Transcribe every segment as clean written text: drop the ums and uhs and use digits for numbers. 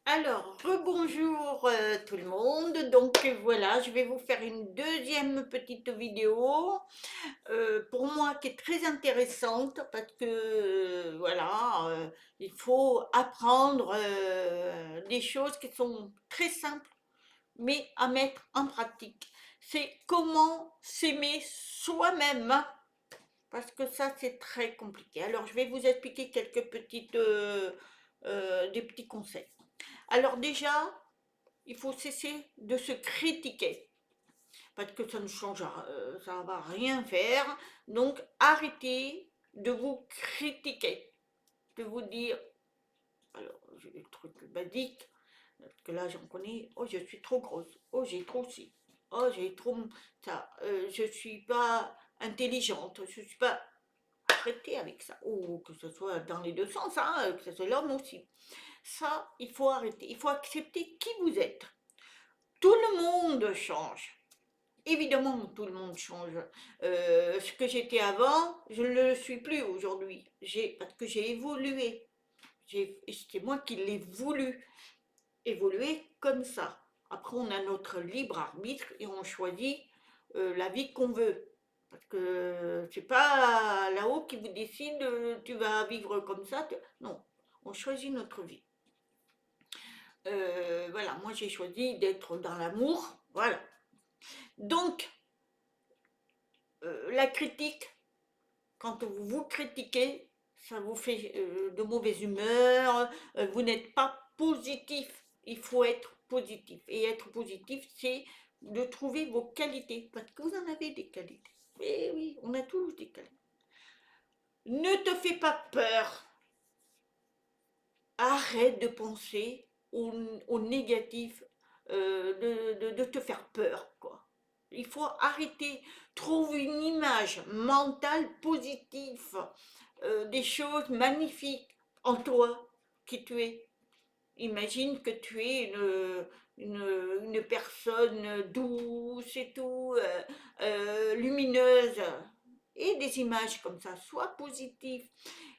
Alors, rebonjour tout le monde. Donc voilà, je vais vous faire une deuxième petite vidéo pour moi qui est très intéressante parce que voilà, il faut apprendre des choses qui sont très simples mais à mettre en pratique. C'est comment s'aimer soi-même, hein, parce que ça c'est très compliqué. Alors je vais vous expliquer quelques des petits conseils. Alors déjà, il faut cesser de se critiquer parce que ça ne changera, ça va rien faire. Donc arrêtez de vous critiquer, de vous dire, alors j'ai des trucs basiques, parce que là j'en connais, oh je suis trop grosse, oh j'ai trop ci, oh j'ai trop ça, je suis pas intelligente, je suis pas. Arrêtez avec ça, ou que ce soit dans les deux sens, hein, que ce soit l'homme aussi. Ça, il faut arrêter, il faut accepter qui vous êtes. Tout le monde change. Évidemment, tout le monde change. Ce que j'étais avant, je ne le suis plus aujourd'hui. Parce que j'ai évolué. C'est moi qui l'ai voulu. Évoluer comme ça. Après, on a notre libre arbitre et on choisit la vie qu'on veut. Parce que c'est pas là-haut qui vous décide, tu vas vivre comme ça. Non, on choisit notre vie. Voilà, moi j'ai choisi d'être dans l'amour. Voilà. Donc, la critique, quand vous vous critiquez, ça vous fait de mauvaise humeur, vous n'êtes pas positif. Il faut être positif. Et être positif, c'est de trouver vos qualités, parce que vous en avez des qualités. Eh oui, on a tous des qualités. Ne te fais pas peur. Arrête de penser au négatif, de te faire peur, quoi. Il faut arrêter. Trouve une image mentale positive, des choses magnifiques en toi qui tu es. Imagine que tu es une personne douce et tout, lumineuse. Et des images comme ça, sois positif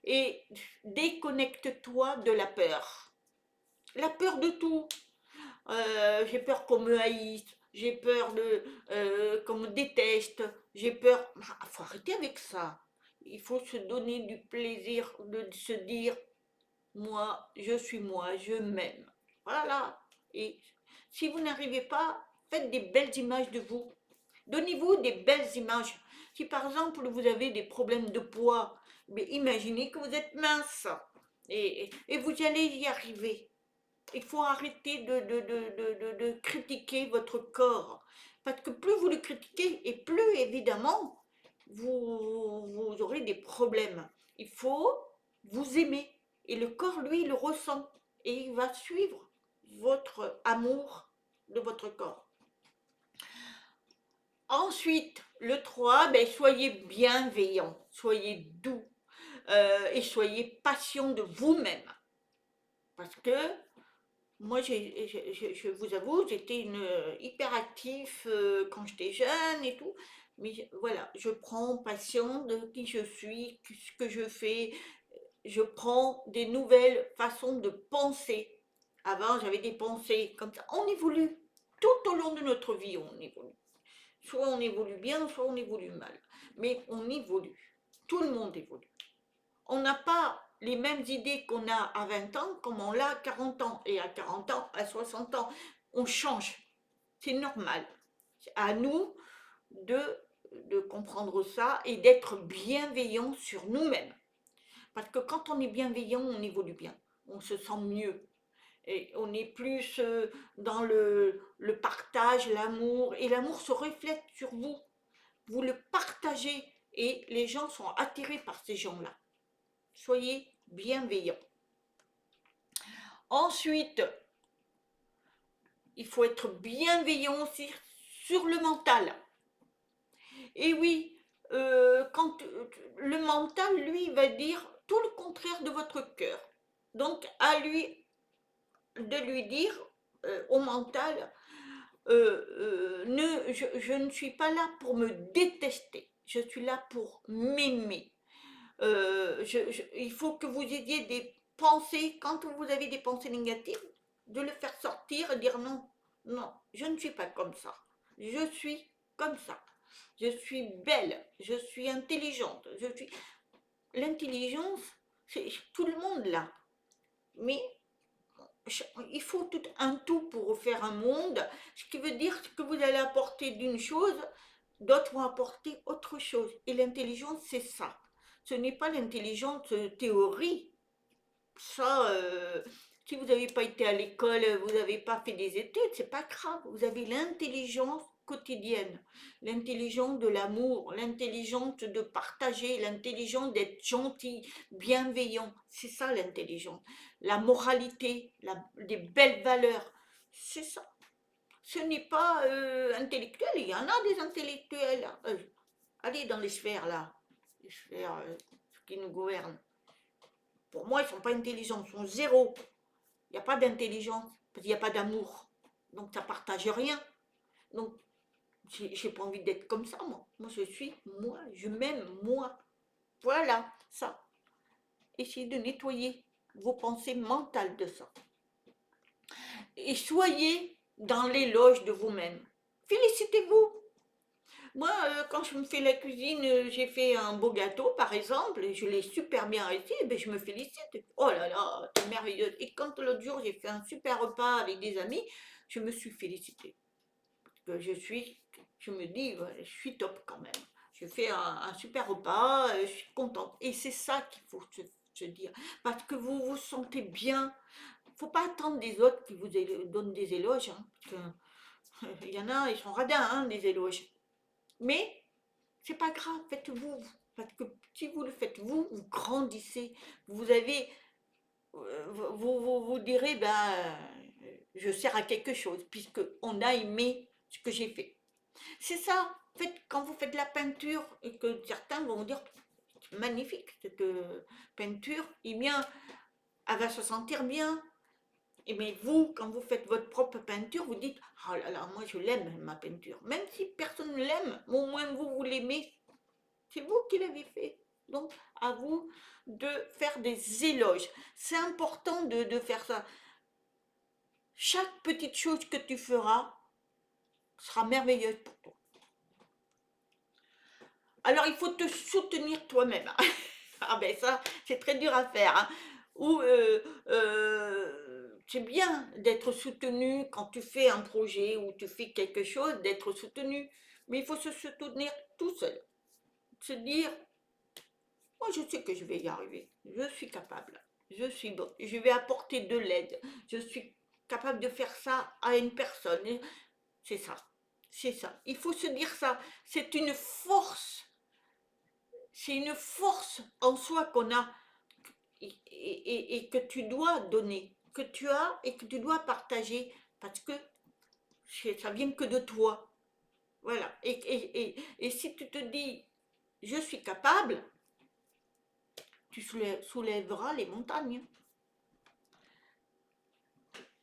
et déconnecte-toi de la peur. La peur de tout. J'ai peur qu'on me haïsse, j'ai peur qu'on me déteste, j'ai peur. Il faut arrêter avec ça. Il faut se donner du plaisir de se dire, moi, je m'aime. Voilà. Et si vous n'arrivez pas, faites des belles images de vous. Donnez-vous des belles images. Si par exemple vous avez des problèmes de poids, mais imaginez que vous êtes mince et vous allez y arriver. Il faut arrêter de critiquer votre corps. Parce que plus vous le critiquez, et plus évidemment, vous aurez des problèmes. Il faut vous aimer. Et le corps, lui, il le ressent. Et il va suivre votre amour de votre corps. Ensuite, le 3, ben, soyez bienveillant, soyez doux et soyez patient de vous-même. Parce que moi, je vous avoue, j'étais une hyperactive quand j'étais jeune et tout. Mais voilà, je prends patience de qui je suis, ce que je fais. Je prends des nouvelles façons de penser. Avant, j'avais des pensées comme ça. On évolue. Tout au long de notre vie, on évolue. Soit on évolue bien, soit on évolue mal. Mais on évolue. Tout le monde évolue. On n'a pas les mêmes idées qu'on a à 20 ans comme on l'a à 40 ans. Et à 40 ans, à 60 ans, on change. C'est normal. C'est à nous de, de comprendre ça et d'être bienveillant sur nous-mêmes. Parce que quand on est bienveillant, on évolue bien. On se sent mieux. Et on est plus dans le partage, l'amour. Et l'amour se reflète sur vous. Vous le partagez et les gens sont attirés par ces gens-là. Soyez bienveillants. Ensuite, il faut être bienveillant aussi sur le mental. Et oui, quand le mental, lui, va dire tout le contraire de votre cœur. Donc, à lui de lui dire au mental, je ne suis pas là pour me détester, je suis là pour m'aimer. Il faut que vous ayez des pensées, quand vous avez des pensées négatives, de le faire sortir et dire non, non, je ne suis pas comme ça. Je suis comme ça. Je suis belle, je suis intelligente, je suis... L'intelligence, c'est tout le monde là. Mais il faut tout un tout pour faire un monde, ce qui veut dire que vous allez apporter d'une chose, d'autres vont apporter autre chose. Et l'intelligence, c'est ça. Ce n'est pas l'intelligence théorie. Ça, si vous n'avez pas été à l'école, vous n'avez pas fait des études, c'est pas grave. Vous avez l'intelligence quotidienne, l'intelligence de l'amour, l'intelligence de partager, l'intelligence d'être gentil, bienveillant. C'est ça l'intelligence. La moralité, des belles valeurs. C'est ça. Ce n'est pas intellectuel. Il y en a des intellectuels. Allez dans les sphères là, les sphères qui nous gouvernent. Pour moi, ils ne sont pas intelligents, ils sont zéro. Il n'y a pas d'intelligence, parce qu'il n'y a pas d'amour. Donc, ça ne partage rien. Donc, j'ai pas envie d'être comme ça, moi. Moi, je suis moi, je m'aime moi. Voilà, ça. Essayez de nettoyer vos pensées mentales de ça. Et soyez dans l'éloge de vous-même. Félicitez-vous. Moi, quand je me fais la cuisine, j'ai fait un beau gâteau, par exemple, et je l'ai super bien réussi, et ben, je me félicite. Oh là là, c'est merveilleux. Et quand l'autre jour, j'ai fait un super repas avec des amis, je me suis félicitée. Que je me dis, ouais, je suis top quand même. Je fais un super repas, je suis contente. Et c'est ça qu'il faut se dire. Parce que vous vous sentez bien. Il ne faut pas attendre des autres qui vous donnent des éloges. Hein, parce que, il y en a, ils sont radins, hein, des éloges. Mais c'est pas grave, faites-vous. Parce que si vous le faites vous, vous grandissez. Vous avez, vous direz, ben, je sers à quelque chose, puisque on a aimé ce que j'ai fait. C'est ça. En fait, quand vous faites de la peinture et que certains vont vous dire, c'est magnifique cette peinture, eh bien, elle va se sentir bien. Et mais vous, quand vous faites votre propre peinture, vous dites, oh là là, moi je l'aime ma peinture. Même si personne ne l'aime, au moins vous, vous l'aimez. C'est vous qui l'avez fait. Donc, à vous de faire des éloges. C'est important de faire ça. Chaque petite chose que tu feras sera merveilleuse pour toi. Alors, il faut te soutenir toi-même. Ah ben ça, c'est très dur à faire. Hein. Ou c'est bien d'être soutenu quand tu fais un projet ou tu fais quelque chose, d'être soutenu. Mais il faut se soutenir tout seul. Se dire, moi, je sais que je vais y arriver. Je suis capable. Je suis bon. Je vais apporter de l'aide. Je suis capable de faire ça à une personne. C'est ça. C'est ça. Il faut se dire ça. C'est une force. C'est une force en soi qu'on a et que tu dois donner. Que tu as et que tu dois partager. Parce que ça vient que de toi. Voilà. Et si tu te dis, je suis capable, tu soulèveras les montagnes.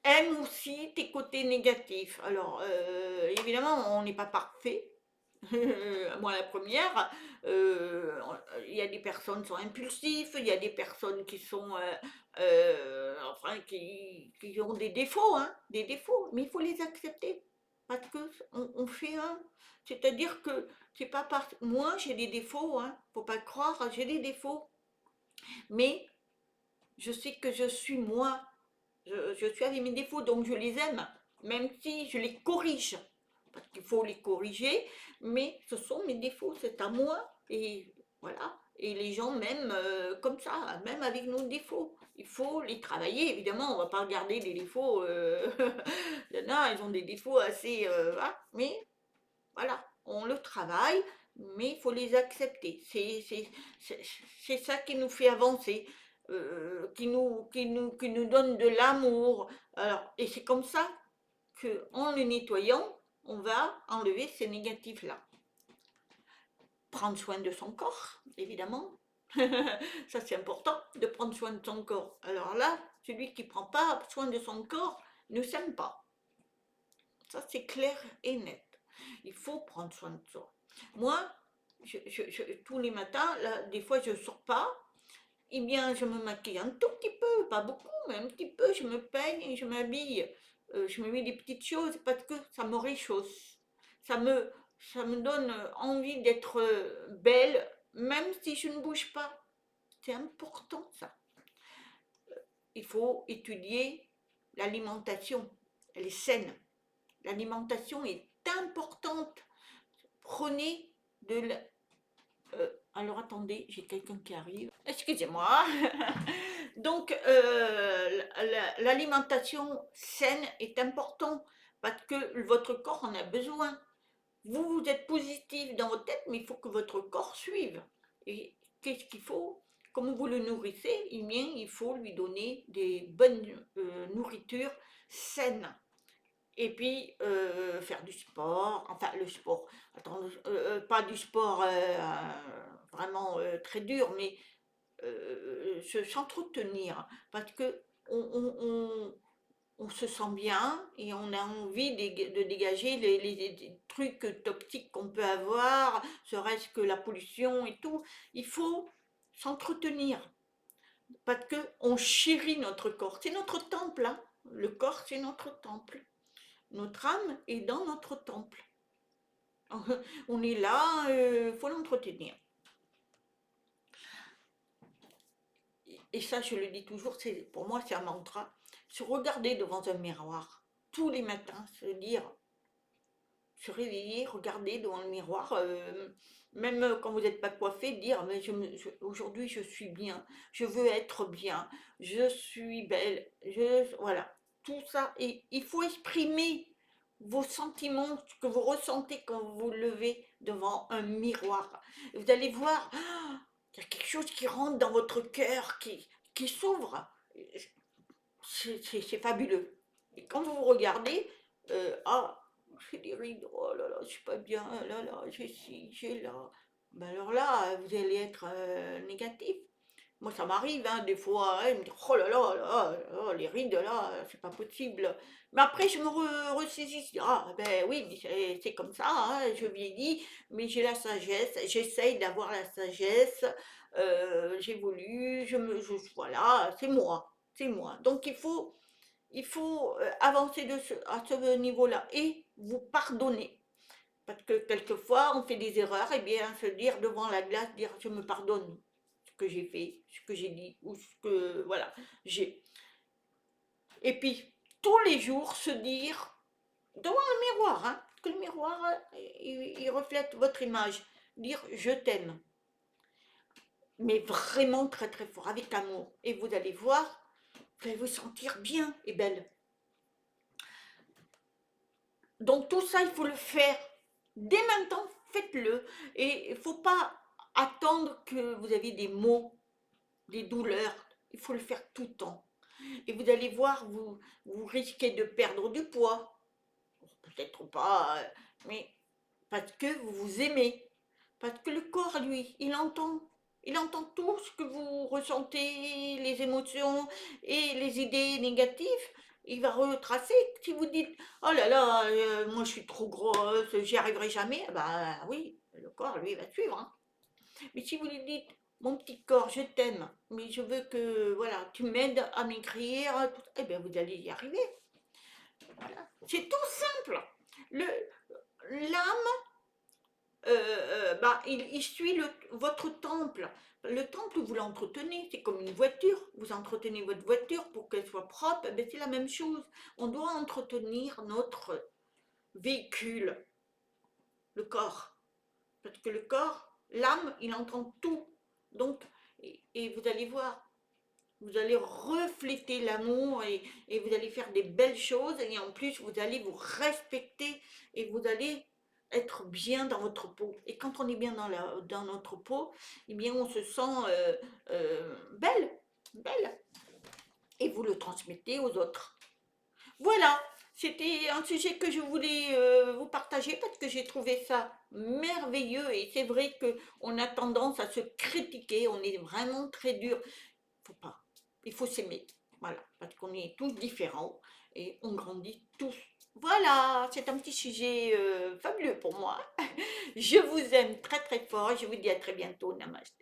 Aime aussi tes côtés négatifs. Alors, évidemment, on n'est pas parfait. Moi, la première, il y a des personnes qui sont impulsives, il y a des personnes qui sont, enfin, qui ont des défauts, hein, des défauts, mais il faut les accepter parce que on fait un. C'est-à-dire que c'est pas parce moi j'ai des défauts, hein, faut pas croire, j'ai des défauts, mais je sais que je suis moi, je suis avec mes défauts, donc je les aime, même si je les corrige, parce qu'il faut les corriger, mais ce sont mes défauts, c'est à moi, et voilà. Et les gens m'aiment comme ça, même avec nos défauts. Il faut les travailler, évidemment, on ne va pas regarder les défauts. Il y en a, ils ont des défauts assez... hein, mais voilà, on le travaille, mais il faut les accepter. C'est ça qui nous fait avancer, qui nous donne de l'amour. Alors, et c'est comme ça qu'en le nettoyant, on va enlever ces négatifs-là. Prendre soin de son corps, évidemment. Ça, c'est important de prendre soin de son corps. Alors là, celui qui ne prend pas soin de son corps ne s'aime pas. Ça, c'est clair et net. Il faut prendre soin de soi. Moi, tous les matins, là, des fois, je ne sors pas. eh bien, je me maquille un tout petit peu, pas beaucoup, mais un petit peu, je me peigne et je m'habille. Je me mets des petites choses parce que ça me réchauffe. Ça me, ça me donne envie d'être belle, même si je ne bouge pas. C'est important ça. Il faut étudier l'alimentation. Elle est saine. L'alimentation est importante. Prenez de la... alors attendez, j'ai quelqu'un qui arrive. Excusez-moi. Donc l'alimentation saine est importante parce que votre corps en a besoin. Vous êtes positif dans votre tête, mais il faut que votre corps suive. Et qu'est-ce qu'il faut? Comme vous le nourrissez, eh bien, il faut lui donner des bonnes nourritures saines. Et puis faire du sport, enfin le sport, attends, pas du sport vraiment très dur, mais s'entretenir, parce que on se sent bien et on a envie de dégager les trucs toxiques qu'on peut avoir, serait-ce que la pollution et tout. Il faut s'entretenir, parce qu'on chérit notre corps. C'est notre temple, hein. Le corps, c'est notre temple. Notre âme est dans notre temple. On est là, il faut l'entretenir. Et ça, je le dis toujours, pour moi, c'est un mantra. Se regarder devant un miroir tous les matins, se dire, se réveiller, regarder devant le miroir, même quand vous n'êtes pas coiffé, dire, mais aujourd'hui, je suis bien, je veux être bien, je suis belle, voilà, tout ça. Et il faut exprimer vos sentiments, ce que vous ressentez quand vous vous levez devant un miroir. Vous allez voir, il y a quelque chose qui rentre dans votre cœur, qui s'ouvre. C'est fabuleux. Et quand vous vous regardez, ah, j'ai des rides, oh là là, je suis pas bien, là là, j'ai ci, j'ai là. Ben alors là, vous allez être négatif. Moi, ça m'arrive, hein, des fois, hein, me dire, oh là là, là, là, les rides, là, c'est pas possible. Mais après, je me ressaisis, je dis, ah, ben oui, mais c'est comme ça, hein, je vieillis, mais j'ai la sagesse, j'essaye d'avoir la sagesse, j'évolue, voilà, c'est moi, c'est moi. Donc, il faut avancer à ce niveau-là et vous pardonner. Parce que quelquefois, on fait des erreurs, et bien se dire devant la glace, dire je me pardonne ce que j'ai fait, ce que j'ai dit, ou ce que, voilà, j'ai. Et puis, tous les jours, se dire, devant le miroir, hein, parce que le miroir, il reflète votre image, dire je t'aime. Mais vraiment très très fort, avec amour. Et vous allez voir, vous allez vous sentir bien et belle. Donc tout ça, il faut le faire. Dès maintenant, faites-le. Et il ne faut pas attendre que vous avez des maux, des douleurs. Il faut le faire tout le temps. Et vous allez voir, vous risquez de perdre du poids. Peut-être pas, mais parce que vous vous aimez. Parce que le corps, lui, il entend. Il entend tout ce que vous ressentez, les émotions et les idées négatives. Il va retracer. Si vous dites, oh là là, moi je suis trop grosse, j'y arriverai jamais, bah oui, le corps, lui, va suivre, hein. Mais si vous lui dites, mon petit corps, je t'aime, mais je veux que voilà, tu m'aides à m'écrire, eh bien vous allez y arriver. Voilà. C'est tout simple. L'âme, bah, il suit votre temple. Le temple, vous l'entretenez, c'est comme une voiture. Vous entretenez votre voiture pour qu'elle soit propre, eh c'est la même chose. On doit entretenir notre véhicule, le corps. Parce que le corps, l'âme, il entend tout. Donc, et vous allez voir, vous allez refléter l'amour et vous allez faire des belles choses et en plus vous allez vous respecter et vous allez être bien dans votre peau. Et quand on est bien dans notre peau, eh bien on se sent belle, belle. Et vous le transmettez aux autres. Voilà, c'était un sujet que je voulais vous partager parce que j'ai trouvé ça merveilleux et c'est vrai qu'on a tendance à se critiquer, on est vraiment très dur. Faut pas. Il faut s'aimer. Voilà, parce qu'on est tous différents et on grandit tous. Voilà, c'est un petit sujet fabuleux pour moi. Je vous aime très très fort et je vous dis à très bientôt. Namaste.